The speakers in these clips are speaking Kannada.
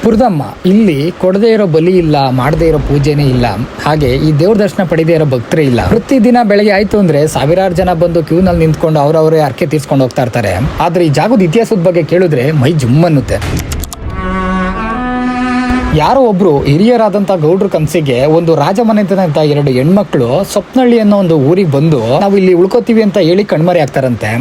ಪುರದಮ್ಮ ಇಲ್ಲಿ ಕೊಡದೇ ಇರೋ ಬಲಿ ಇಲ್ಲ, ಮಾಡದೇ ಇರೋ ಪೂಜೆನೇ ಇಲ್ಲ. ಹಾಗೆ ಈ ದೇವ್ರ ದರ್ಶನ ಪಡೆದೇ ಇರೋ ಭಕ್ತರೇ ಇಲ್ಲ. ಪ್ರತಿದಿನ ಬೆಳಗ್ಗೆ ಆಯ್ತು ಅಂದ್ರೆ ಸಾವಿರಾರು ಜನ ಬಂದು ಕ್ಯೂ ನಲ್ಲಿ ನಿಂತ್ಕೊಂಡು ಅವ್ರವರೇ ಅರ್ಕೆ ತೀರ್ಸ್ಕೊಂಡು ಹೋಗ್ತಾ ಇರ್ತಾರೆ. ಆದ್ರೆ ಈ ಜಾಗದ ಇತಿಹಾಸದ ಬಗ್ಗೆ ಕೇಳಿದ್ರೆ ಮೈ ಜುಮ್ ಅನ್ನುತ್ತೆ. ಯಾರೋ ಒಬ್ರು ಹಿರಿಯರಾದಂತ ಗೌಡ್ರ ಕನಸಿಗೆ ಒಂದು ರಾಜಮನೆತನದ 2 ಹೆಣ್ಮಕ್ಳು ಸ್ವಪ್ನಹಳ್ಳಿ ಅನ್ನೋ ಒಂದು ಊರಿಗೆ ಬಂದು ನಾವು ಇಲ್ಲಿ ಉಳ್ಕೋತೀವಿ ಅಂತ ಹೇಳಿ ಕಣ್ಮರೆ ಆಗ್ತಾರಂತೆ.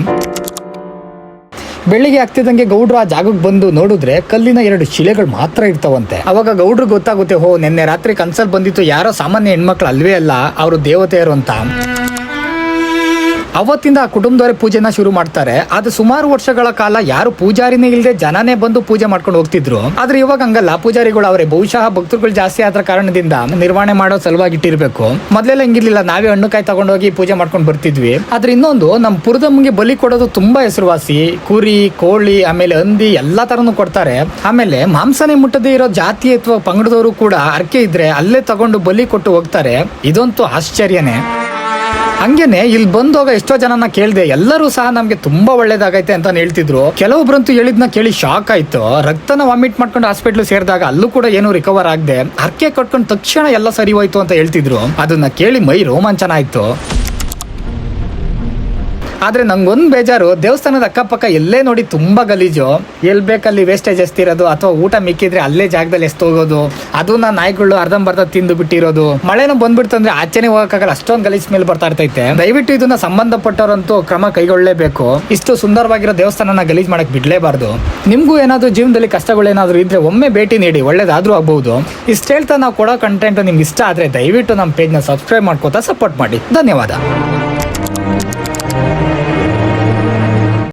ಬೆಳಿಗ್ಗೆ ಆಗ್ತಿದ್ದಂಗೆ ಗೌಡ್ರು ಆ ಜಾಗಕ್ಕೆ ಬಂದು ನೋಡಿದ್ರೆ ಕಲ್ಲಿನ 2 ಶಿಲೆಗಳು ಮಾತ್ರ ಇರ್ತಾವಂತೆ. ಅವಾಗ ಗೌಡ್ರು ಗೊತ್ತಾಗುತ್ತೆ, ಹೋ ನಿನ್ನೆ ರಾತ್ರಿ ಕನ್ಸಲ್ ಬಂದಿತ್ತು ಯಾರೋ ಸಾಮಾನ್ಯ ಹೆಣ್ಮಕ್ಳು ಅಲ್ವೇ ಅಲ್ಲ, ಅವರು ದೇವತೆಯರು ಅಂತ. ಅವತ್ತಿಂದ ಆ ಕುಟುಂಬದವರೇ ಪೂಜೆನ ಶುರು ಮಾಡ್ತಾರೆ. ಆದ್ರೆ ಸುಮಾರು ವರ್ಷಗಳ ಕಾಲ ಯಾರು ಪೂಜಾರಿನೇ ಇಲ್ಲದೆ ಜನನೇ ಬಂದು ಪೂಜೆ ಮಾಡ್ಕೊಂಡು ಹೋಗ್ತಿದ್ರು. ಆದ್ರೆ ಇವಾಗ ಹಂಗಲ್ಲ, ಪೂಜಾರಿಗಳು ಅವರೇ. ಬಹುಶಃ ಭಕ್ತರುಗಳು ಜಾಸ್ತಿ ಆದ ಕಾರಣದಿಂದ ನಿರ್ವಹಣೆ ಮಾಡೋ ಸಲುವಾಗಿ ಇಟ್ಟಿರ್ಬೇಕು. ಮೊದಲೆಲ್ಲ ಹಿಂಗಿರ್ಲಿಲ್ಲ, ನಾವೇ ಹಣ್ಣುಕಾಯಿ ತಗೊಂಡೋಗಿ ಪೂಜೆ ಮಾಡ್ಕೊಂಡು ಬರ್ತಿದ್ವಿ. ಆದ್ರೆ ಇನ್ನೊಂದು, ನಮ್ಮ ಪುರದಮ್ಮಗೆ ಬಲಿ ಕೊಡೋದು ತುಂಬಾ ಹೆಸರುವಾಸಿ. ಕುರಿ, ಕೋಳಿ, ಆಮೇಲೆ ಹಂದಿ ಎಲ್ಲಾ ತರನು ಕೊಡ್ತಾರೆ. ಆಮೇಲೆ ಮಾಂಸನೇ ಮುಟ್ಟದೇ ಇರೋ ಜಾತಿ ಅಥವಾ ಪಂಗಡದವರು ಕೂಡ ಅರ್ಕೆ ಇದ್ರೆ ಅಲ್ಲೇ ತಗೊಂಡು ಬಲಿ ಕೊಟ್ಟು ಹೋಗ್ತಾರೆ. ಇದಂತೂ ಆಶ್ಚರ್ಯನೇ. ಹಂಗೇನೆ ಇಲ್ಲಿ ಬಂದೋಗ ಎಷ್ಟೋ ಜನನ ಕೇಳಿದೆ, ಎಲ್ಲರೂ ಸಹ ನಮ್ಗೆ ತುಂಬಾ ಒಳ್ಳೇದಾಗೈತೆ ಅಂತ ಹೇಳ್ತಿದ್ರು. ಕೆಲವೊಬ್ರಂತೂ ಹೇಳಿದ್ನ ಕೇಳಿ ಶಾಕ್ ಆಯ್ತು. ರಕ್ತನ ವಾಮಿಟ್ ಮಾಡ್ಕೊಂಡು ಹಾಸ್ಪಿಟ್ಲ್ ಸೇರಿದಾಗ ಅಲ್ಲೂ ಕೂಡ ಏನು ರಿಕವರ್ ಆಗದೆ ಅರ್ಕೆ ಕಟ್ಕೊಂಡು ತಕ್ಷಣ ಎಲ್ಲ ಸರಿ ಹೋಯ್ತು ಅಂತ ಹೇಳ್ತಿದ್ರು. ಅದನ್ನ ಕೇಳಿ ಮೈ ರೋಮಾಂಚನ ಆಯ್ತು. ಆದ್ರೆ ನಂಗೊಂದು ಬೇಜಾರು, ದೇವಸ್ಥಾನದ ಅಕ್ಕಪಕ್ಕ ಎಲ್ಲೇ ನೋಡಿ ತುಂಬಾ ಗಲೀಜು. ಎಲ್ ಬೇಕಲ್ಲಿ ವೇಸ್ಟೇಜ್ ಎಸ್ತಿರೋದು, ಅಥವಾ ಊಟ ಮಿಕ್ಕಿದ್ರೆ ಅಲ್ಲೇ ಜಾಗದಲ್ಲಿ ಎಸ್ತೋಗೋದು, ಅದನ್ನ ನಾಯಿಗಳು ಅರ್ಧಂಬರ್ಧ ತಿಂದು ಬಿಟ್ಟಿರೋದು. ಮಳೆನೂ ಬಂದ್ಬಿಡ್ತಂದ್ರೆ ಆಚೆನೆ ಹೋಗಕ್ಕಾಗಲ್ಲ, ಅಷ್ಟೊಂದು ಗಲೀಜ್ ಸ್ಮೆಲ್ ಬರ್ತಾ ಇರ್ತೈತೆ. ದಯವಿಟ್ಟು ಇದನ್ನ ಸಂಬಂಧಪಟ್ಟವರಂತೂ ಕ್ರಮ ಕೈಗೊಳ್ಳಲೇಬೇಕು. ಇಷ್ಟು ಸುಂದರವಾಗಿರೋ ದೇವಸ್ಥಾನನ ಗಲೀಜ್ ಮಾಡಕ್ ಬಿಡ್ಲೇಬಾರ್ದು. ನಿಮ್ಗೂ ಏನಾದ್ರು ಜೀವನದಲ್ಲಿ ಕಷ್ಟಗಳೇನಾದ್ರು ಇದ್ರೆ ಒಮ್ಮೆ ಭೇಟಿ ನೀಡಿ, ಒಳ್ಳೇದಾದ್ರೂ ಆಗ್ಬಹುದು. ಇಷ್ಟ ಹೇಳ್ತಾ ನಾವು ಕೊಡೋ ಕಂಟೆಂಟ್ ನಿಮ್ಗೆ ಇಷ್ಟ ಆದ್ರೆ ದಯವಿಟ್ಟು ನಮ್ಮ ಪೇಜ್ನ ಸಬ್ಸ್ಕ್ರೈಬ್ ಮಾಡ್ಕೋತಾ ಸಪೋರ್ಟ್ ಮಾಡಿ. ಧನ್ಯವಾದ.